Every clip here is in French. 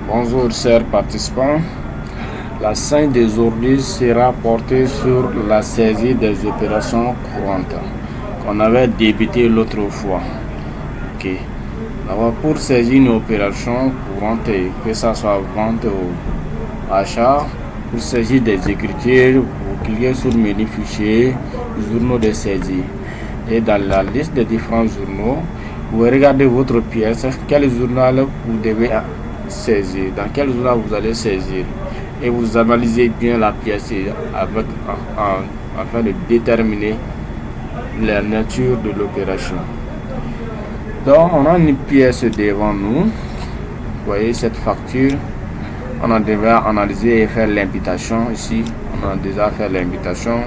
Bonjour chers participants. La scène d'aujourd'hui sera portée sur la saisie des opérations courantes qu'on avait débuté l'autre fois. Ok. Alors pour saisir une opération courante, que ce soit vente ou achat, pour saisir des écritures, vous cliquez sur le menu fichier, journaux de saisie. Et dans la liste des différents journaux, vous regardez votre pièce, quel journal vous devez saisir, dans quel journal vous allez saisir. Et vous analysez bien la pièce afin de déterminer la nature de l'opération. Donc on a une pièce devant nous. Vous voyez cette facture. On a déjà analysé et faire l'imputation. Ici, on a déjà fait l'imputation.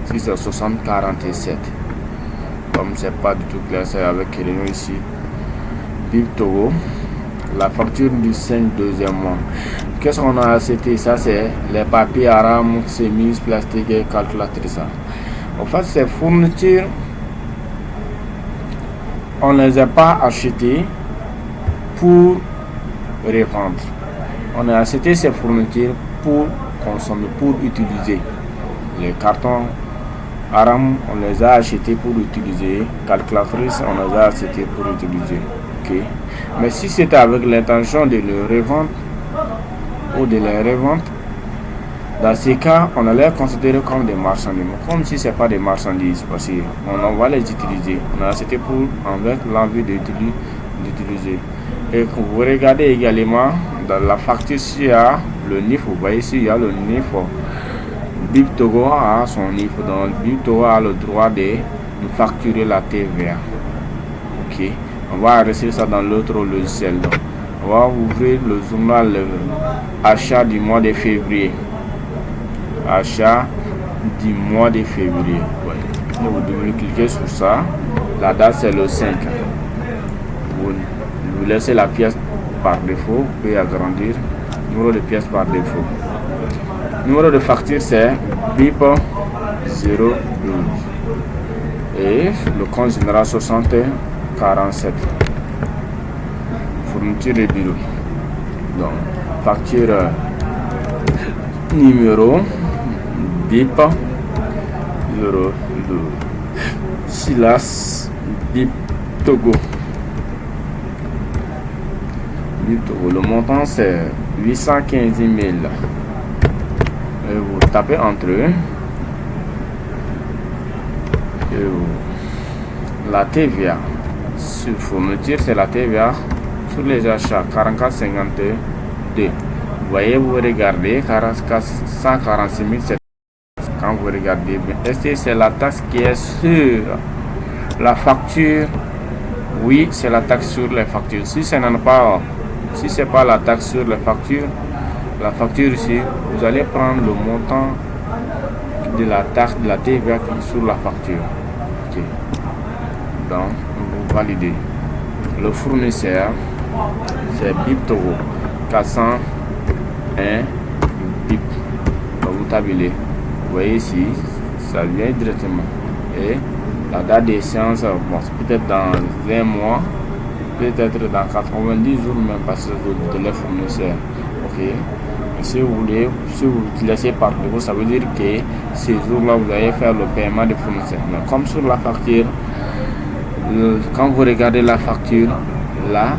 Ici, c'est 6047. Comme c'est pas du tout clair, c'est avec crayon ici. BIP Togo. La facture du 5 deuxième mois. Qu'est-ce qu'on a acheté? Ça, c'est les papiers aram, semis, plastique et calculatrice. En fait, ces fournitures, on ne les a pas achetées pour revendre. On a acheté ces fournitures pour consommer, pour utiliser. Les cartons aram, on les a achetés pour utiliser. Calculatrice, on les a achetés pour utiliser. Okay. Mais si c'était avec l'intention de le revendre ou de les revendre, dans ces cas, on allait considérer comme des marchandises. Comme si ce n'est pas des marchandises, parce qu'on va les utiliser. On a acheté pour avec l'envie d'utiliser. Et vous regardez également dans la facture, s'il y a le NIF, vous voyez ici, il y a le NIF. BIP Togo a son NIF, donc BIP Togo a le droit de facturer la TVA. Ok. On va arrêter ça dans l'autre logiciel. Donc, on va ouvrir le journal achat du mois de février. Achat du mois de février. Ouais. Vous devez cliquer sur ça. La date c'est le 5. Vous laissez la pièce par défaut. Vous pouvez agrandir. Numéro de pièce par défaut. Numéro de facture c'est BIP 012. Et le compte général 6047. Fourniture de bureau. Donc, facture numéro BIP 02. Silas BIP Togo. BIP Togo. Le montant c'est 815 000. Et vous tapez entre eux. Et vous, la TVA. Sur fourniture, c'est la TVA sur les achats 44,52. Vous voyez, vous regardez 146 700. Quand vous regardez bien, est-ce que c'est la taxe qui est sur la facture? Oui, c'est la taxe sur les factures. Si ce n'est pas, si c'est pas la taxe sur les factures, la facture ici, vous allez prendre le montant de la taxe de la TVA qui est sur la facture. Okay. Donc, vous validez. Le fournisseur, c'est BIP Togo 401 BIP. Donc, vous tabulez. Vous voyez ici, ça vient directement. Et la date d'échéance, bon, peut-être dans un mois, peut-être dans 90 jours, même parce que vous les fournisseurs. Ok. Si vous voulez, si vous laissez par défaut, ça veut dire que ces jours-là, vous allez faire le paiement des fournisseurs. Mais comme sur la facture, quand vous regardez la facture, là,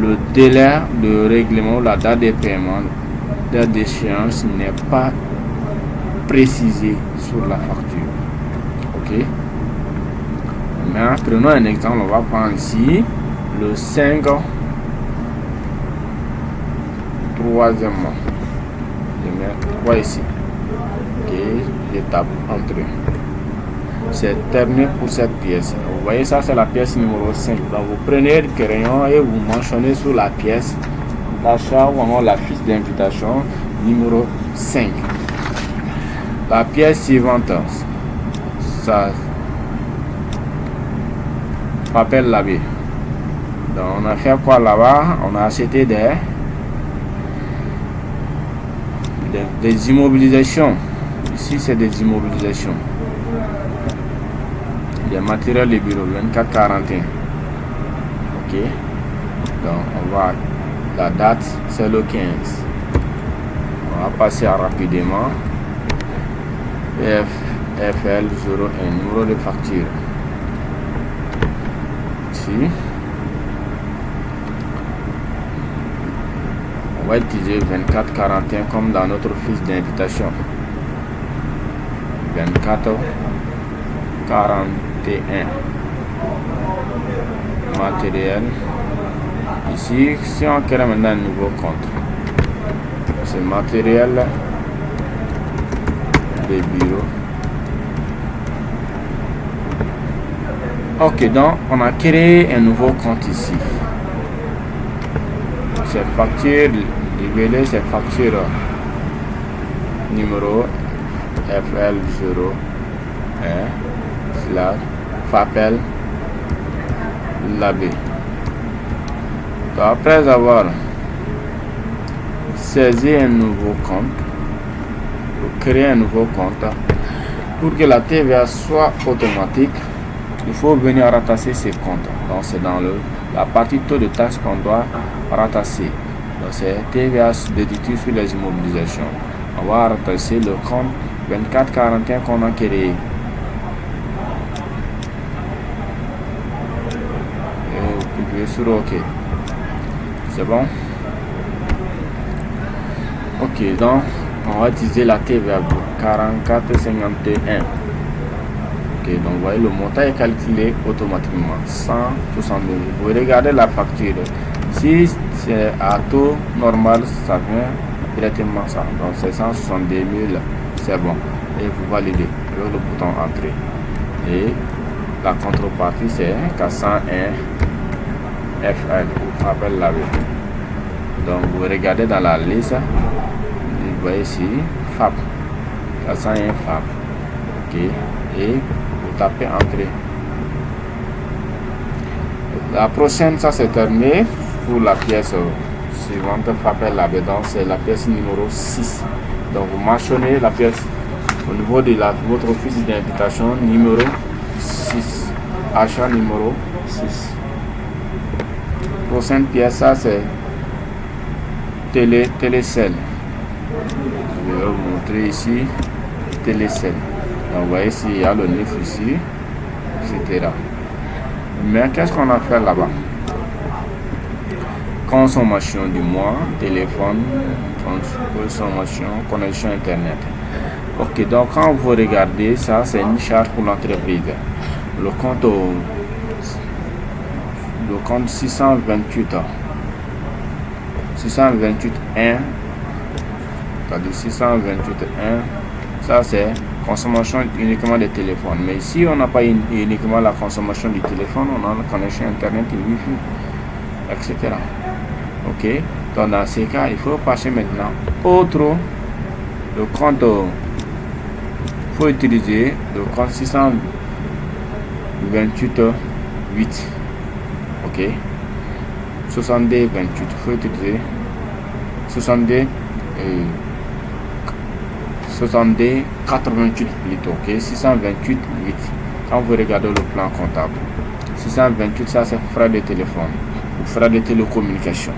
le délai de règlement, la date de paiement, la date d'échéance n'est pas précisé sur la facture. Ok. Maintenant, prenons un exemple. On va prendre ici le 5 troisième mois. Je mets 3 ici. Ok. Je tape entrée. C'est terminé pour cette pièce. Vous voyez, ça c'est la pièce numéro 5. Donc vous prenez le crayon et vous mentionnez sur la pièce l'achat ou alors la fiche d'invitation numéro 5. La pièce suivante, ça rappelle l'abbé. Donc on a fait quoi là-bas? On a acheté des immobilisations. Ici c'est des immobilisations. Des matériels de bureau 2441. Ok. Donc on va La date, c'est le 15. On va passer rapidement. FL01, numéro de facture. Ici. On va utiliser 2441 comme dans notre fiche d'invitation. 2441. Matériel. Ici, si on crée maintenant un nouveau compte, c'est matériel de bureau. Ok, donc on a créé un nouveau compte ici. Cette facture libellée, cette facture numéro FL01/FAPEL Labé. Après avoir saisi un nouveau compte, ou créer un nouveau compte, pour que la TVA soit automatique, il faut venir rattacher ces comptes. Donc c'est dans la partie taux de taxe qu'on doit rattacher. Donc c'est TVA déductible sur les immobilisations. On va rattacher le compte 2441 qu'on a créé. Et vous cliquez sur OK. C'est bon? Ok, donc on va utiliser la TVA 44,51. Ok, donc vous voyez le montant est calculé automatiquement 162. Vous regardez la facture. Si c'est à taux normal, ça vient directement ça. Donc c'est 162 000, c'est bon. Et vous validez avec le bouton entrée. Et la contrepartie c'est 401 FL, on appelle la V. Donc vous regardez dans la liste, vous voyez ici FAP, 401 FAP. Ok, et vous tapez entrée. La prochaine, ça c'est terminé pour la pièce suivante, FAPEL la V. Donc c'est la pièce numéro 6. Donc vous mentionnez la pièce au niveau de votre fiche d'invitation numéro 6, achat numéro 6. Prochaine pièce, ça c'est télécell. Je vais vous montrer ici télécell. Donc vous voyez ici il y a le 9 ici, etc. Mais qu'est-ce qu'on a fait là-bas? Consommation du mois, téléphone, consommation, connexion internet. Ok, donc quand vous regardez ça, c'est une charge pour l'entreprise. Le compte 628 1, ça c'est consommation uniquement des téléphones. Mais si on n'a pas uniquement la consommation du téléphone, on a la connexion internet et wifi, etc. Ok, donc dans ces cas, il faut passer maintenant autre. Le compte, faut utiliser le compte 628.8. Ok, 62.28, faut utiliser 62.88 plutôt. Ok, 628.8. Quand vous regardez le plan comptable, 628, ça c'est frais de téléphone ou frais de télécommunication.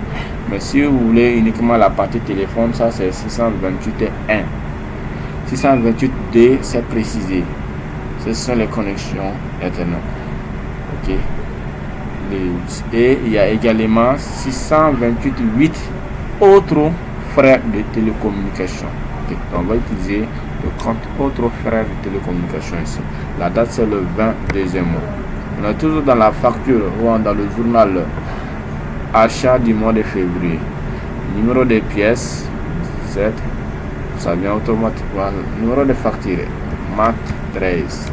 Mais si vous voulez uniquement la partie téléphone, ça c'est 628.1. 628.2, c'est précisé. Ce sont les connexions internet. Ok. Et il y a également 628.8 autres frais de télécommunication. Okay. Donc on va utiliser le compte autres frais de télécommunication ici. La date c'est le 22e mois. On est toujours dans la facture ou dans le journal achat du mois de février. Numéro de pièces 7. Ça vient automatiquement. Numéro de facture MAT 13.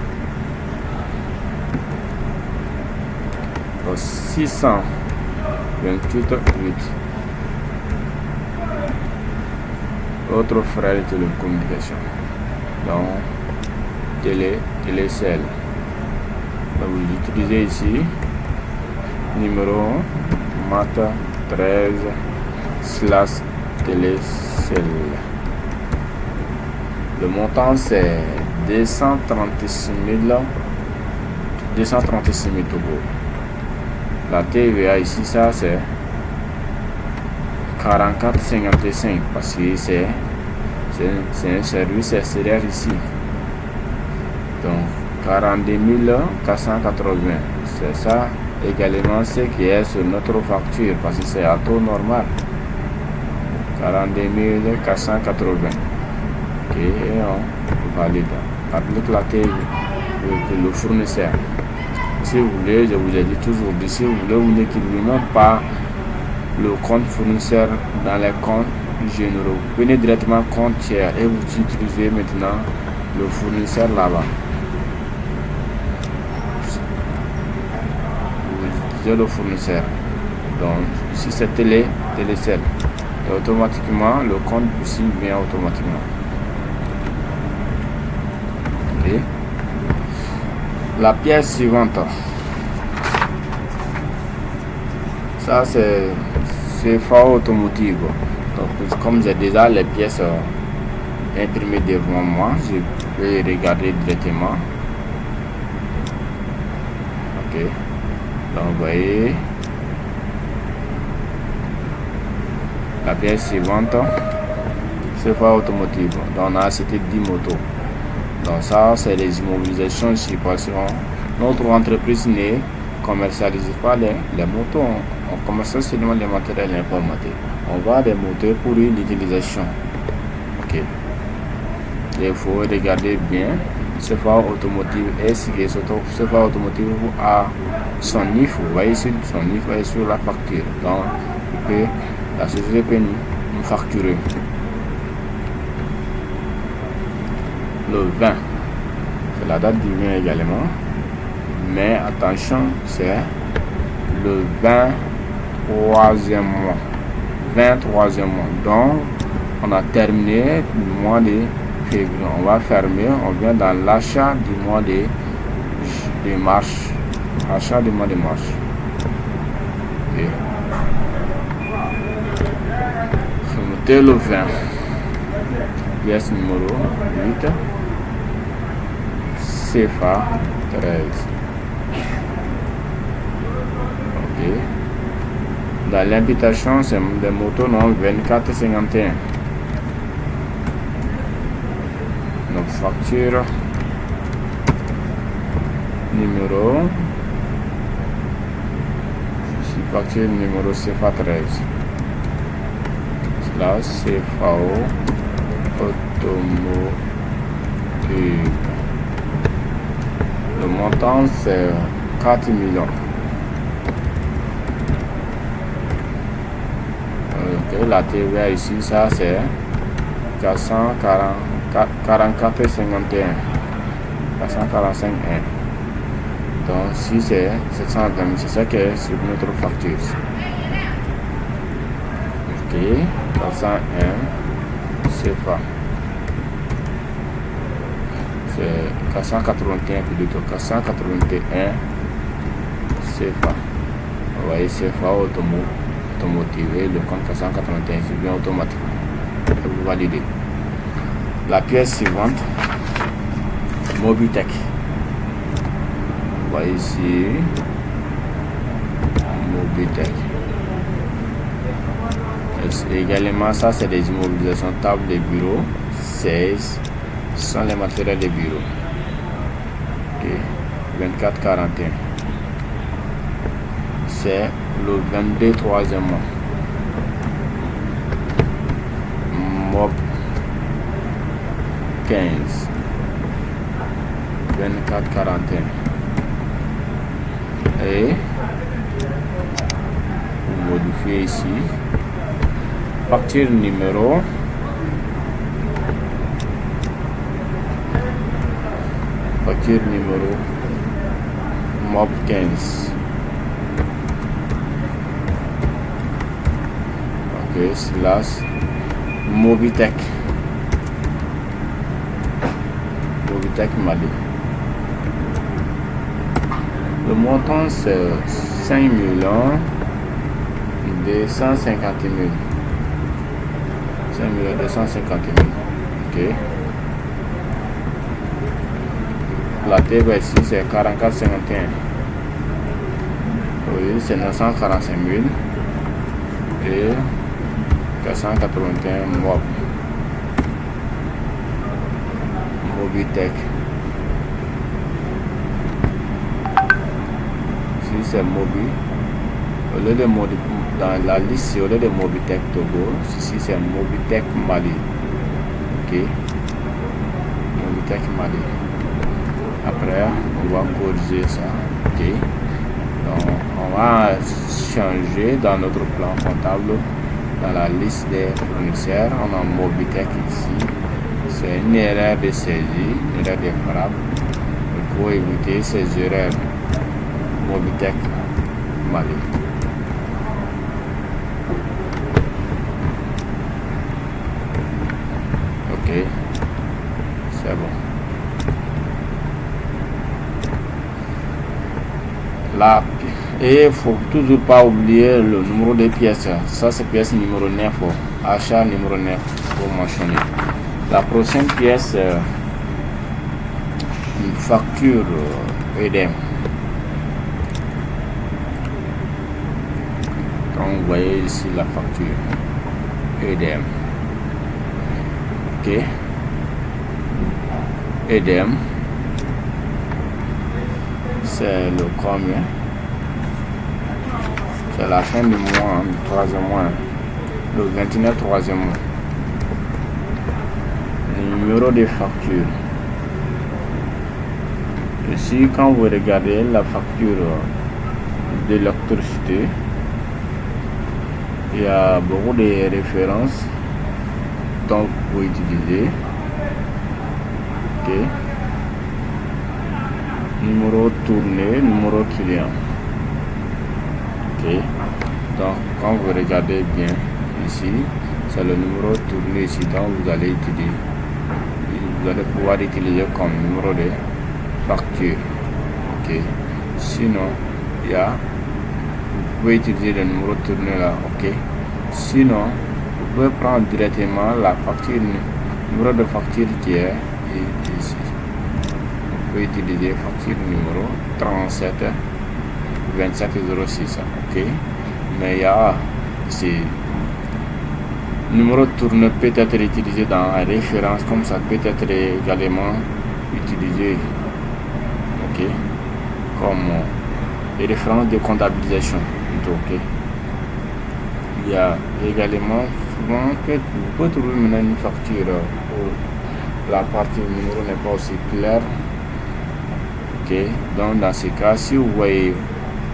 628.8. Autres frais de télécommunication. Donc télécell. Donc vous utilisez ici numéro MAT 13/télécell. Le montant c'est 236 000 euros. La TVA ici, ça c'est 44,55 parce que c'est un service extérieur ici. Donc 42 480, c'est ça également ce qui est sur notre facture parce que c'est à taux normal. 42 480. Ok, et on valide. Applique la TV pour le fournisseur. Si vous voulez, je vous ai dit toujours, si vous voulez, vous n'écrivez même pas le compte fournisseur dans les comptes généraux. Venez directement compte tiers et vous utilisez maintenant le fournisseur là-bas. Vous utilisez le fournisseur. Donc ici c'est Télécel. Et automatiquement le compte ici vient automatiquement. Okay. La pièce suivante. Ça c'est CFA automotive. Donc comme j'ai déjà les pièces imprimées devant moi, je peux regarder directement. Ok. Donc vous voyez la pièce suivante, CFA automotive. Donc on a acheté 10 motos. Donc ça c'est les immobilisations ici parce que notre entreprise ne commercialise pas les motos. On commercialise seulement les matériels informatiques. On vend des moteurs pour une utilisation. Ok. Il faut regarder bien. CFA automotive est-ce que CFA automotive a son NIF. Vous voyez ici son NIF est sur la facture. Donc la société peut nous facturer. Le 20, c'est la date du 20 également. Mais attention, c'est le 23e mois. 23e mois. Donc, on a terminé le mois de février. On va fermer. On vient dans l'achat du mois de mars. Achat du mois de mars. Okay. Mettez le 20. Pièce numéro 8. CFA 13. Ok. Dans l'invitation, c'est des motos non 2451. Donc facture numéro. Ici facture numéro CFA 13. Là CFAO automotive. Le montant c'est 4 millions. Okay, la TVA ici, ça c'est 444,51. 445,1. Donc si c'est 720, c'est ça qui est sur notre facture. Ok, 401, c'est pas. C'est 481 plutôt, 481 CFA. Vous voyez CFA automotivé, le compte 481 c'est bien automatiquement. Vous validez. La pièce suivante, Mobitech. Vous voyez ici, Mobitech. Également, ça c'est des immobilisations table de bureau, 16. Sans les matériels de bureau. Ok, 24,41. C'est le 22 3e mois. Mob 15. 24,41. Et vous modifiez ici. Facture numéro. Facture numéro MOB 15. Ok, slash Mobitech. Mobitech Mali. Le montant c'est 5 250 000. 5 250 000. Ok. La TVA ici c'est 44,51. Oui, c'est 945 000. Et 481 Mobitech. Si c'est Mobi, au lieu de dans la liste, au lieu de Mobitech Togo, ici c'est Mobitech Mali. Ok, Mobitech Mali. Après, on va corriger ça. Ok, donc on va changer dans notre plan comptable. Dans la liste des fournisseurs, on a Mobitech ici. C'est une erreur de saisie, une erreur de frappe. Il faut éviter ces erreurs. Mobitech Mali. Ok, c'est bon. Là, et il faut toujours pas oublier le numéro des pièces. Ça c'est pièce numéro 9, achat numéro 9 pour mentionner. La prochaine pièce, une facture EDM. Quand vous voyez ici la facture EDM. Ok, EDM, c'est le combien? C'est la fin du mois, du troisième mois, le 29 troisième mois. Le numéro de facture. Ici, quand vous regardez la facture d'électricité, il y a beaucoup de références dont vous pouvez utiliser. Ok, numéro tourné, numéro client. Ok, donc quand vous regardez bien ici, c'est le numéro tourné ici, donc vous allez utiliser, vous allez pouvoir utiliser comme numéro de facture. Ok, sinon il y a, vous pouvez utiliser le numéro tourné là. Ok, sinon vous pouvez prendre directement la facture, numéro de facture qui est ici. Vous pouvez utiliser facture numéro 37 2706. Ok, mais il y a ici numéro tourné peut être utilisé dans la référence, comme ça peut être également utilisé, ok, comme les références de comptabilisation. Ok, il y a également souvent que vous pouvez trouver maintenant une facture où la partie numéro n'est pas aussi claire. Ok, donc dans ce cas, si vous voyez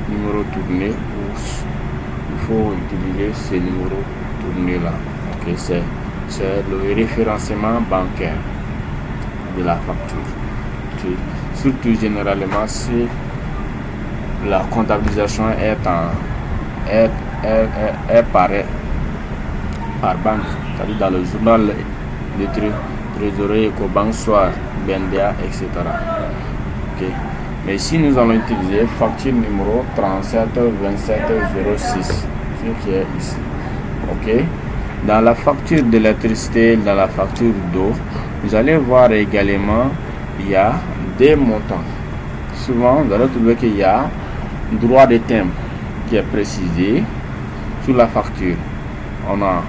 numéro tourné, il faut utiliser ce numéro tourné là. Ok, c'est le référencement bancaire de la facture. Okay. Surtout généralement si la comptabilisation est par banque, c'est-à-dire dans le journal de trésorerie Ecobank, soit BNDA, etc. Ok, mais ici nous allons utiliser facture numéro 37 27 06, ce qui est ici. Ok, dans la facture d'électricité, dans la facture d'eau, vous allez voir également il y a des montants. Souvent vous allez trouver qu'il y a droit de timbre qui est précisé sur la facture. On a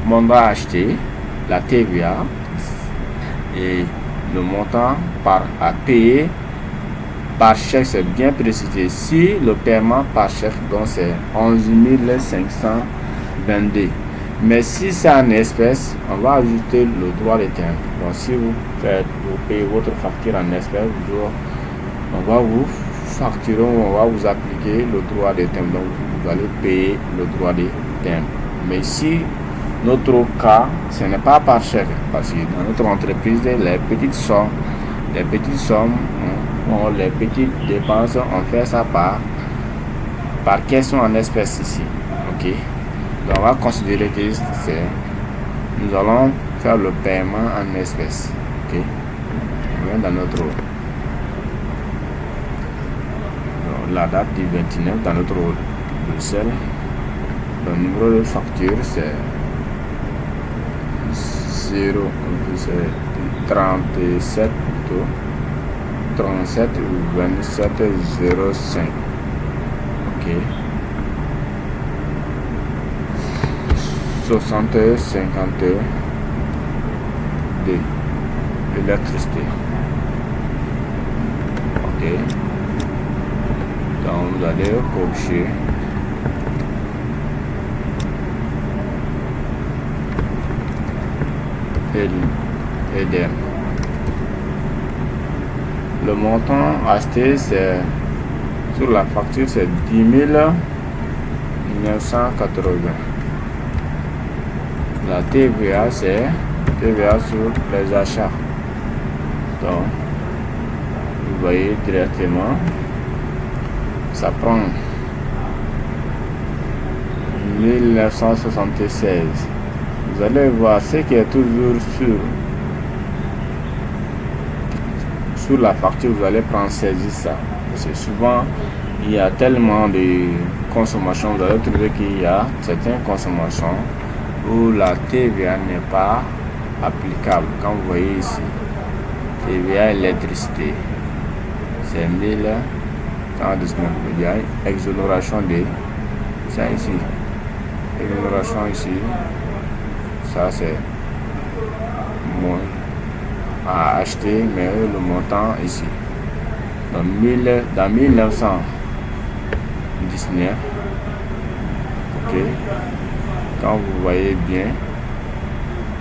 montant acheté, la TVA et le montant à payer par chèque, c'est bien précisé. Si le paiement par chèque, donc c'est 11 522. Mais si c'est en espèces, on va ajouter le droit de timbre. Donc si vous payez votre facture en espèces, on va vous facturer, on va vous appliquer le droit de timbre. Donc vous allez payer le droit de timbre. Mais si notre cas, ce n'est pas par chèque, parce que dans notre entreprise, les petites sommes, les petites dépenses, on fait ça par question en espèces ici. Ok, donc on va considérer que nous allons faire le paiement en espèces. Ok, on vient dans notre la date du 29 dans notre logiciel. Le numéro de facture c'est 37 plutôt 37 27 05. Ok, 6052 d'électricité. Ok. Donc vous allez cocher EDM. Le montant acheté, c'est sur la facture, c'est 10 980. La TVA, c'est TVA sur les achats. Donc vous voyez directement, ça prend 1976. Vous allez voir ce qui est toujours sur la facture, vous allez prendre saisir ça. Parce que souvent, il y a tellement de consommation, vous allez trouver qu'il y a certaines consommations où la TVA n'est pas applicable. Quand vous voyez ici, TVA électricité, c'est 1119. Il y a exonération de ça ici. Exonération ici. Ça c'est moins à acheter, mais le montant ici. Dans 1919. Ok. Quand vous voyez bien,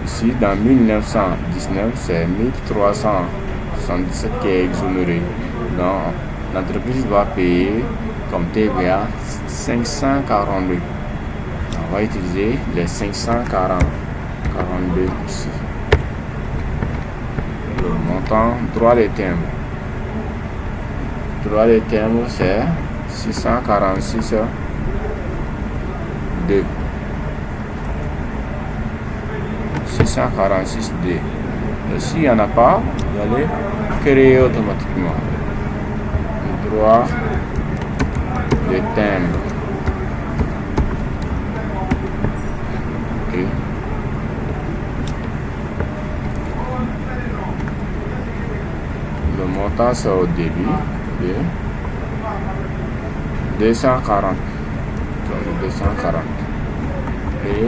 ici dans 1919, c'est 1377 qui est exonéré. Donc l'entreprise va payer comme TVA 542. On va utiliser les 542 ici. Le montant droit de timbre. Droit de timbre, c'est 646 2. 646 2. S'il n'y en a pas, vous allez créer automatiquement le droit de timbre. Okay. Le montant, c'est au début de 240. Donc 240. Et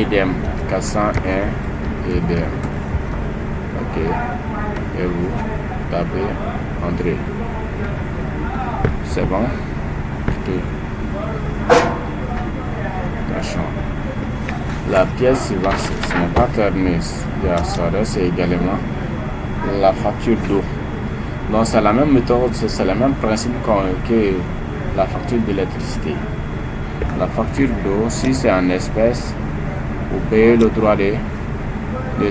EDM 401 EDM. Ok. Et vous tapez entrée. C'est bon. Ok. Attention. La pièce suivante, ce n'est pas terminé. Ça c'est également la facture d'eau. Donc c'est la même méthode, c'est le même principe que la facture d'électricité. La facture d'eau, si c'est en espèces, vous payez le droit de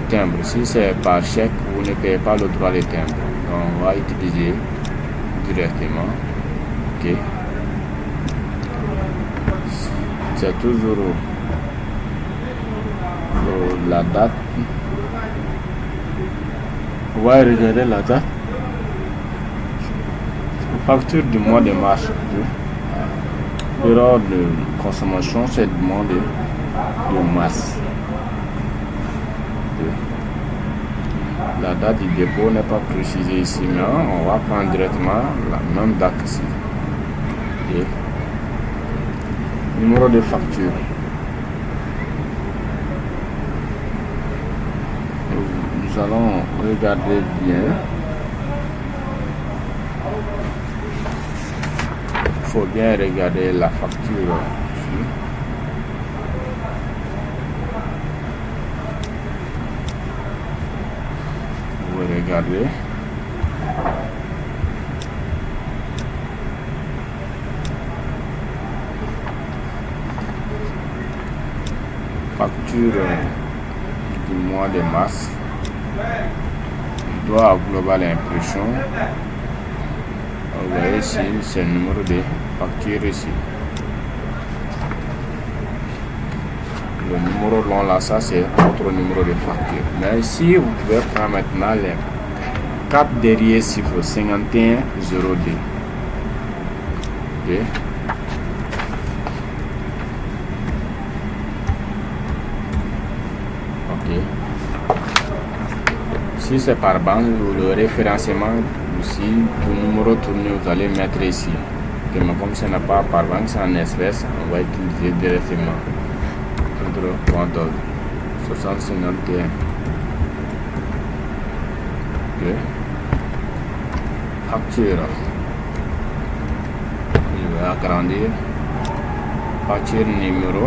timbre. Si c'est par chèque, vous ne payez pas le droit de timbre. Donc on va utiliser directement. Ok. C'est toujours la date. On va regarder la date. Facture du mois de mars. L'erreur de consommation, c'est le mois de mars. La date du dépôt n'est pas précisée ici, mais on va prendre directement la même date ici. Et numéro de facture. Nous allons regarder bien. Il faut bien regarder la facture ici. Vous regardez. Facture du mois de mars. Doit global impression. Vous voyez ici, c'est le numéro de facture ici. Le numéro long là, ça c'est votre numéro de facture. Mais ici, vous pouvez prendre maintenant les 4 derniers chiffres 5102. Ok. Si c'est par bande, le référencement aussi, le numéro tourné, vous allez mettre ici. Mais comme ce n'est pas par banque, c'est en espèces, on va utiliser directement. notre point d'ordre 6051. Ok. Facture. Je vais agrandir. Facture numéro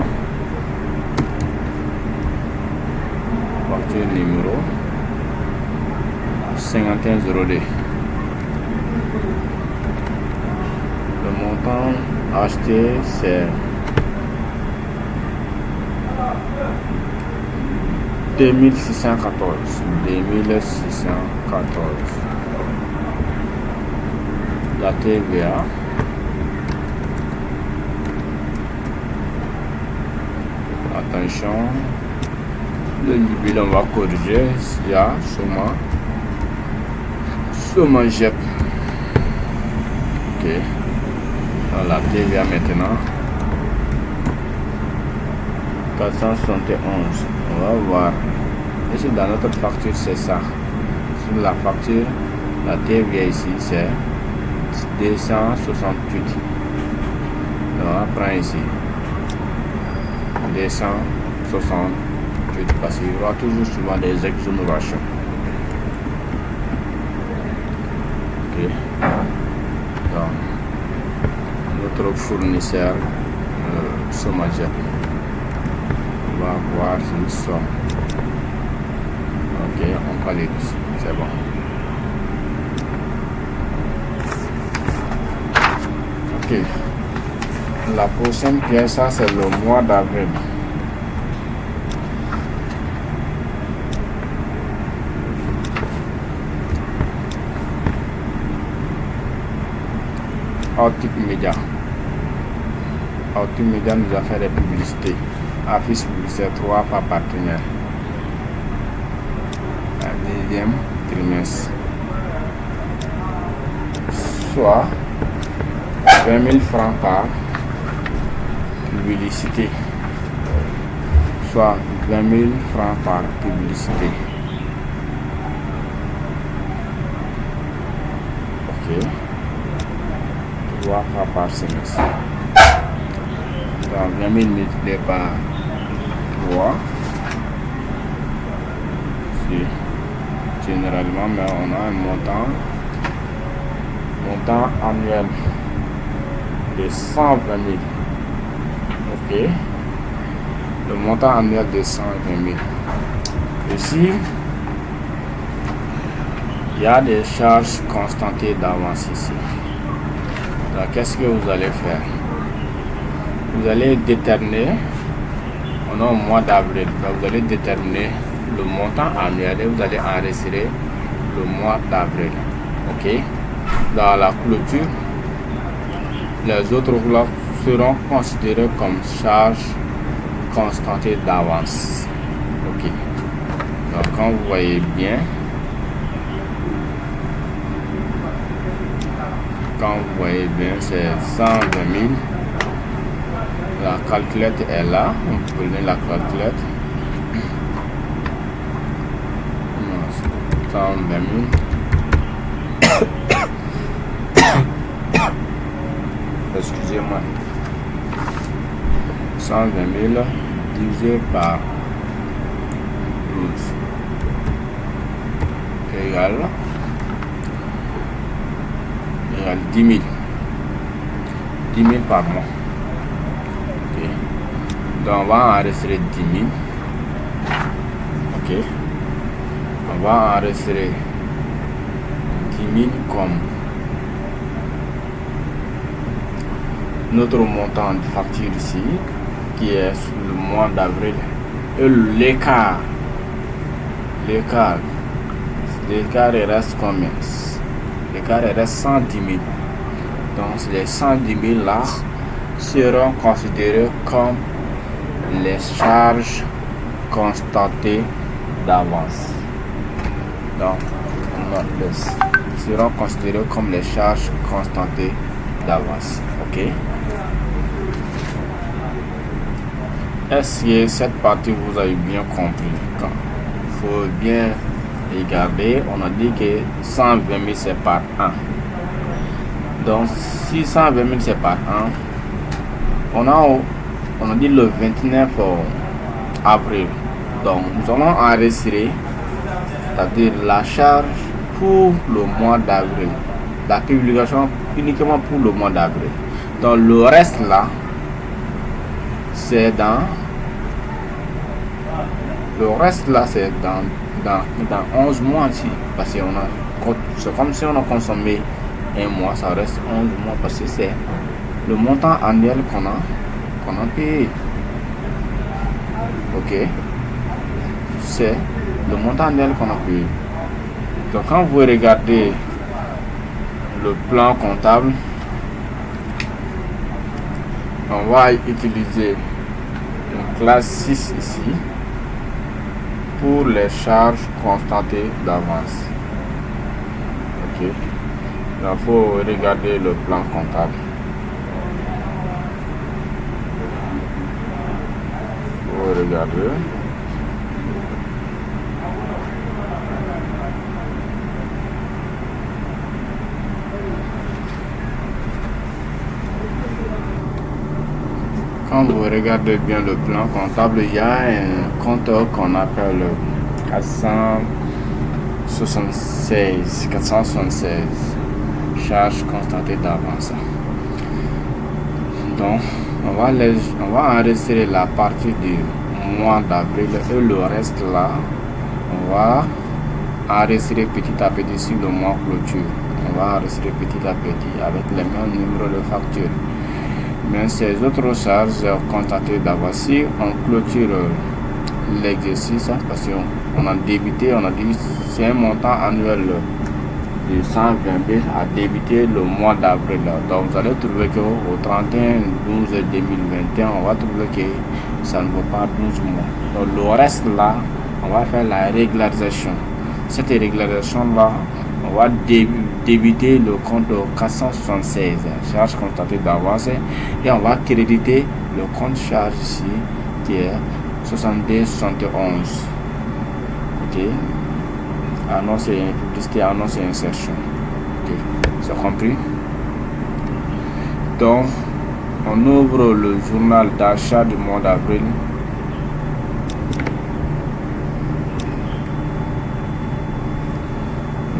5102. Le montant acheté c'est 2614. La TVA attention, le bilan on va corriger s'il y a sûrement JEP. Ok, dans la TVA maintenant 471. On va voir ici dans notre facture c'est ça. Sur la facture la TVA ici c'est 268. On va prendre ici 268 parce qu'il y aura toujours souvent des exonérations. Ok. Donc notre fournisseur Somagep, on va voir si nous sommes. Ok, on va aller dessus, c'est bon. Ok, la prochaine pièce, ça c'est le mois d'avril. Optic Media. Optic Media nous a fait des publicités. Affiche publicitaire 3 par partenaire. La deuxième trimestre. Soit 20 000 francs par publicité. Soit 20 000 francs par publicité. Ok. 3 fois par semestre. Donc 20 000 multiplié par 3. C'est généralement, mais on a un montant annuel de 120 000. Ok. Le montant annuel de 120 000. Ici, il y a des charges constatées d'avance ici. Donc, qu'est-ce que vous allez faire? Vous allez déterminer, on est au mois d'avril, vous allez déterminer le montant annuel et vous allez enregistrer le mois d'avril. Ok. Dans la clôture, les autres rouleaux seront considérés comme charges constatées d'avance. Ok. Donc, quand vous voyez bien, c'est 120 000. La calculette est là. Vous prenez la calculette. 120 000. Excusez-moi. 120 000 divisé par 12 égale 10 000. 10 000 par mois. Okay. Donc on va enregistrer 10 000. Ok. On va enregistrer 10 000 comme notre montant de facture ici, qui est sur le mois d'avril. Et l'écart reste combien? L'écart reste 110 000. Donc les 110 000 là seront considérés comme les charges constatées d'avance. Donc seront considérés comme les charges constatées d'avance. Ok. Est-ce que cette partie vous avez bien compris? Il faut bien regarder. On a dit que 120 000 c'est par an. Donc si 120 000 c'est par an, on a dit le 29 avril. Donc nous allons enregistrer, c'est-à-dire la charge pour le mois d'avril, la publication uniquement pour le mois d'avril. Donc le reste là, c'est dans 11 mois ici, parce que c'est comme si on a consommé un mois, ça reste 11 mois, parce que c'est le montant annuel qu'on a payé. Ok, c'est le montant annuel qu'on a payé. Donc quand vous regardez le plan comptable, on va utiliser une classe 6 ici pour les charges constatées d'avance. Ok, il faut regarder le plan comptable. Regarder. Quand vous regardez bien le plan comptable, il y a un compteur qu'on appelle 476 charges constatées d'avance. Donc on va enregistrer la partie du mois d'avril et le reste là, on va enregistrer petit à petit sur le mois clôture. On va enregistrer petit à petit avec les mêmes numéros de facture. Mais ces autres charges constatées d'avance, si on clôture l'exercice, parce qu'on a débité, on a dit c'est un montant annuel de 120 000 à débuter le mois d'avril. Donc vous allez trouver qu'au 31/12/2021, on va trouver que ça ne vaut pas 12 mois. Donc le reste là, on va faire la régularisation. Cette régularisation là, on va débiter le compte de 476 charges constatées d'avance et on va créditer le compte charge ici qui est 7271. Ok, annonce et publicité, annonce et insertion. Ok, c'est compris. Donc on ouvre le journal d'achat du mois d'avril.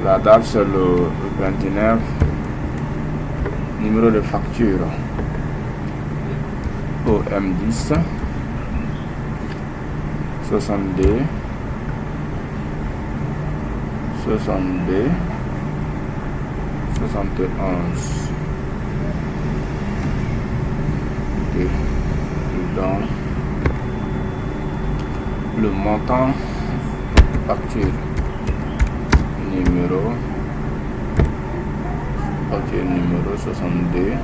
La date c'est le 29. Numéro de facture OM10 62 71. Okay. Donc le montant facture numéro 62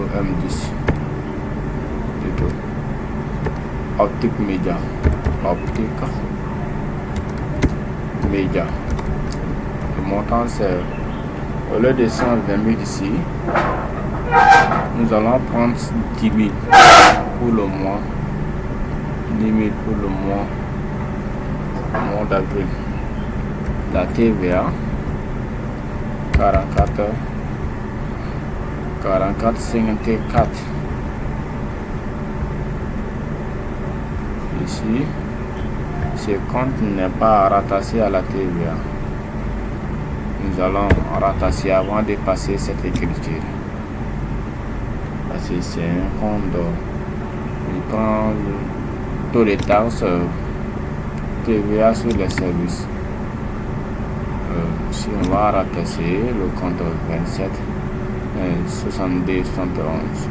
OM10 plutôt Optique Média. Le montant c'est, au lieu de 120 000 ici, nous allons prendre 10 000 pour le mois, 10 000 pour le mois d'avril. La TVA 44,54. Ici, ce compte n'est pas rattaché à la TVA. Nous allons rattacher avant de passer cette écriture. Parce que c'est un compte, il prend le taux de taxe TVA sur les services. Si on va rattacher le compte 27 62 71.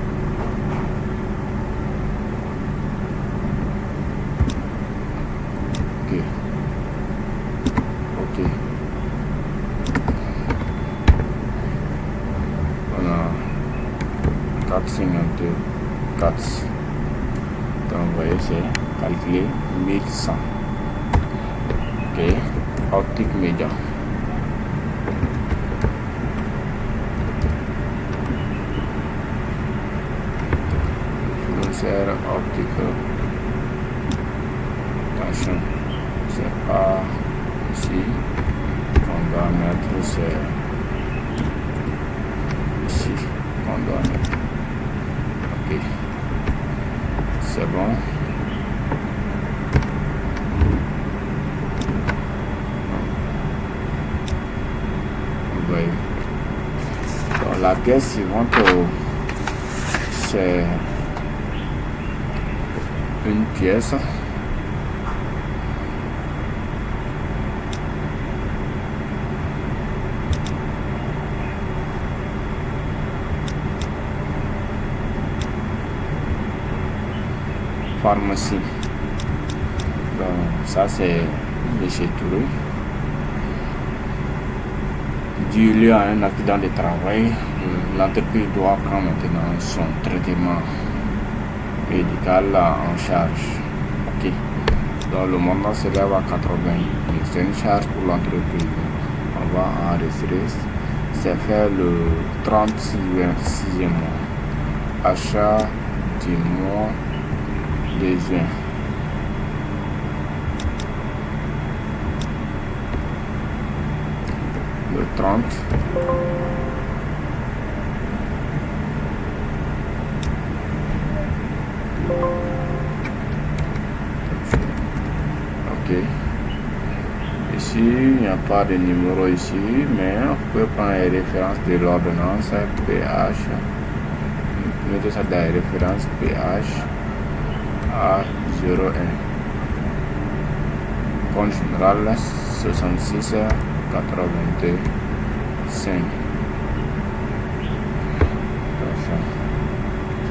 Ok. On a 454. Donc vous voyez, c'est calculé 1100. Ok. Optique Média. Optique. Attention, c'est pas ici qu'on doit mettre, c'est ici qu'on doit mettre. Ok. C'est bon. Vous voyez. Donc, la pièce suivante, c'est une pièce pharmacie. Donc ça c'est de chez Touré. Dû lieu à un accident de travail, l'entreprise doit prendre maintenant son traitement médical en charge. Ok. Donc le montant s'élève à 80 000. C'est une charge pour l'entreprise. On va enregistrer. C'est fait le 36e mois. Achat du mois de juin. Le 30. Ok. Ici, il n'y a pas de numéro ici, mais on peut prendre les références de l'ordonnance PH. Mettez ça dans les références PH A01. Compte général 66 85.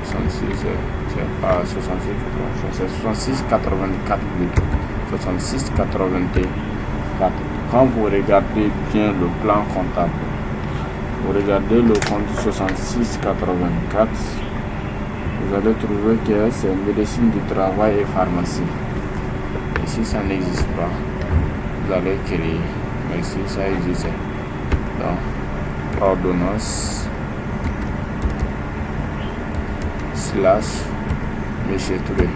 66, c'est pas 66 85, c'est 66 84 66 84. Quand vous regardez bien le plan comptable, vous regardez le compte 66 84, vous allez trouver que c'est médecine du travail et pharmacie. Ici ça n'existe pas, vous allez créer, mais ici ça existe. Donc ordonnance / Monsieur Touré.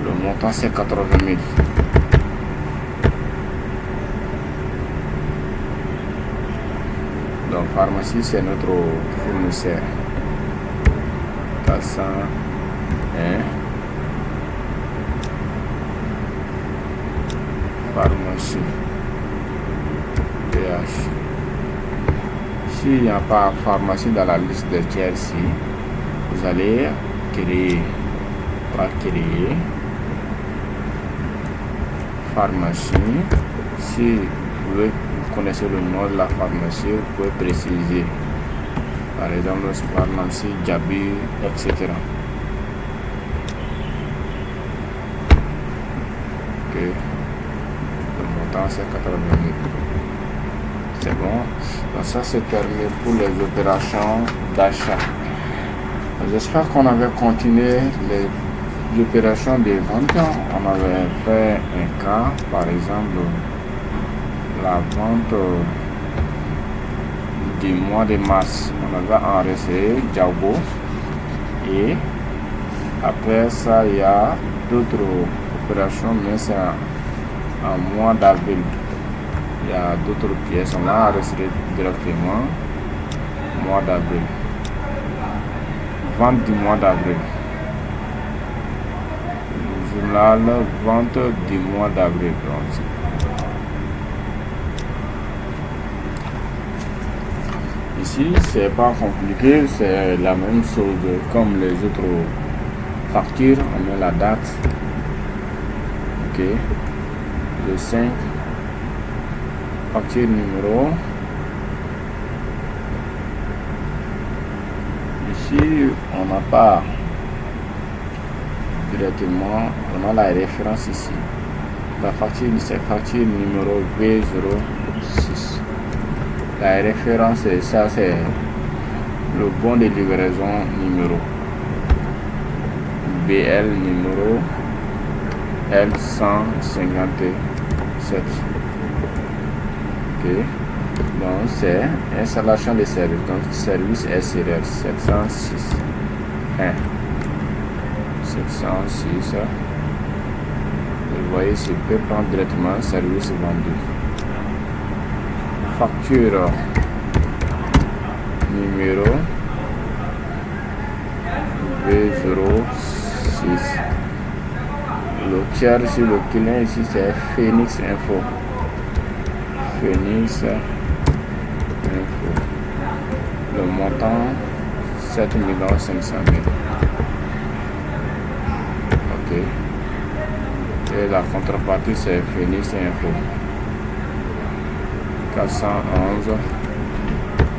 Le montant c'est 80 000. Donc pharmacie c'est notre fournisseur. 401 pharmacie PH. S'il n'y a pas pharmacie dans la liste de tiers ici, vous allez créer pharmacie. Si vous connaissez le nom de la pharmacie, vous pouvez préciser. Par exemple, pharmacie Djabi, etc. Ok. Le montant c'est 80 000. C'est bon. Donc ça c'est terminé pour les opérations d'achat. J'espère qu'on avait continué les opérations de vente. On avait fait un cas, par exemple la vente du mois de mars. On avait enregistré Djabo et après ça il y a d'autres opérations, mais c'est en mois d'avril. Il y a d'autres pièces, on va enregistrer directement mois d'avril. Vente du mois d'avril. Journal vente du mois d'avril. Ici, c'est pas compliqué, c'est la même chose comme les autres factures. On met la date. Ok. Le 5. Facture numéro. Ici on n'a pas directement, on a la référence ici. La facture c'est facture numéro V06. La référence c'est ça, c'est le bon de livraison numéro BL numéro L157. Ok. Donc c'est installation de service. Donc service SRL 706 706. Vous voyez, je peux prendre directement service vendu. Facture numéro 06. Le tiers sur le client ici c'est Phoenix Info. Phoenix Info. Le montant 7 500 000. Ok. Et la contrepartie c'est Phoenix Info. 411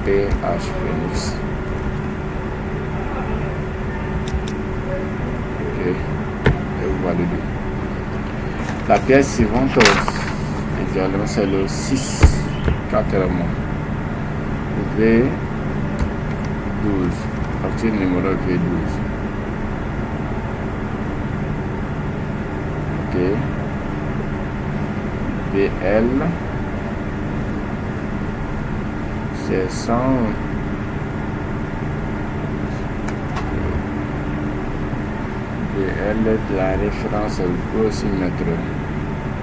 PH Phoenix. Ok. Et vous validez. La pièce suivante, également, c'est le 6 carrément. V12. Facture numéro V12. Ok. BL. C'est 100. BL de la référence, vous pouvez aussi mettre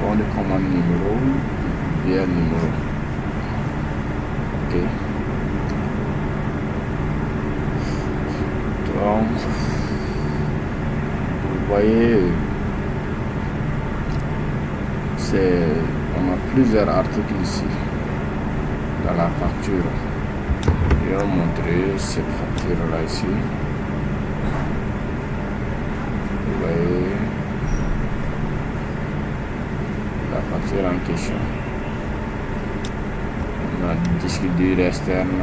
bon de commande numéro, BL numéro. Ok. Donc, vous voyez, on a plusieurs articles ici dans la facture. Je vais vous montrer cette facture là ici. Vous voyez la facture en question. On a disque dur externe,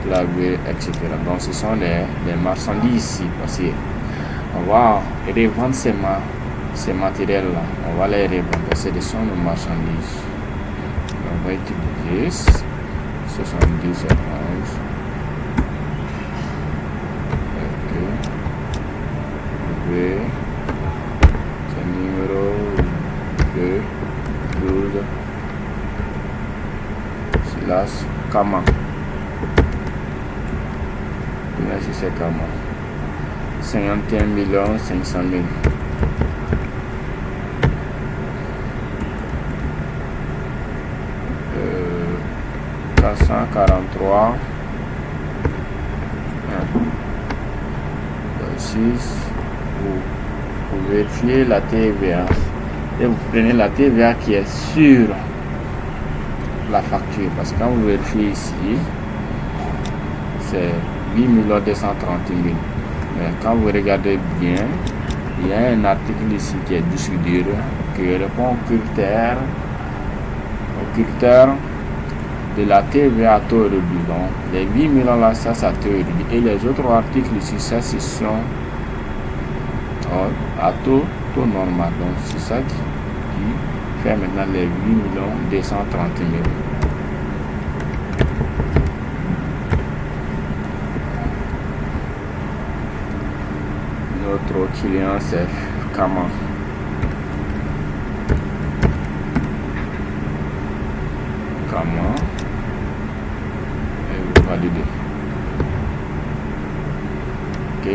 clavier, etc. Donc ce sont les marchandises ici parce qu'on va revendre ces matériels là. On va les revendre. Ce sont nos marchandises. On va utiliser 70 à 11. Ok. V. C'est numéro 2 12 slash Kama. Là ici c'est Kama. 51 500 000. 443 6. Vous vérifiez la TVA et vous prenez la TVA qui est sur la facture parce que quand vous vérifiez ici c'est 8 230 000, mais quand vous regardez bien il y a un article ici qui est disque dur qui répond aux critères de la TVA à taux réduit. Donc les 8 millions là, ça taux réduit. Et les autres articles ici, ça ce sont à taux normal. Donc c'est ça qui fait maintenant les 8 230 000. Notre client c'est Kama. Et vous validez. Ok.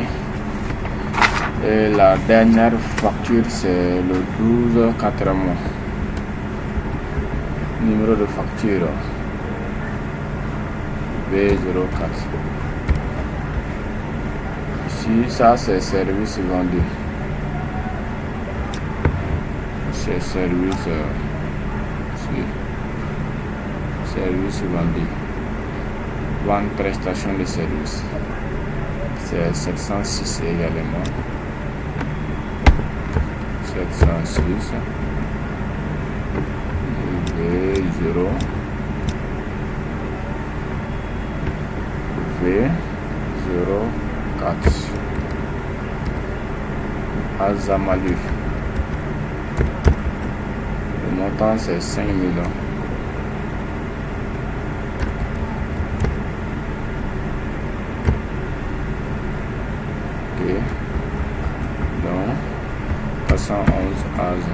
Et la dernière facture c'est le 12 4 mois. Numéro de facture B04. Ici ça c'est service vendu. C'est service vendu. Vente prestation de service. C'est 706 également. 706 V0 V04 Azamalu. Le montant c'est 5 millions. Ok. Donc 411 Az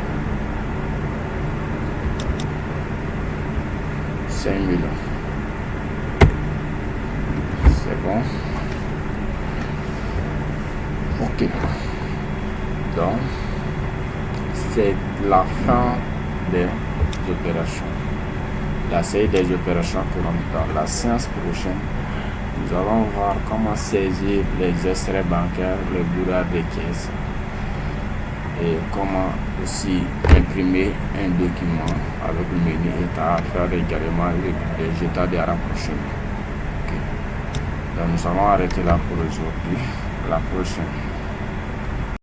5 millions. C'est bon. Ok. Donc c'est la fin des opérations. La série des opérations courantes. Dans la séance prochaine, Nous allons voir comment saisir les extraits bancaires, le bureau des caisses et comment aussi imprimer un document avec le menu état, faire également les états des rapprochements. Okay. Donc nous allons arrêter là pour aujourd'hui. À la prochaine.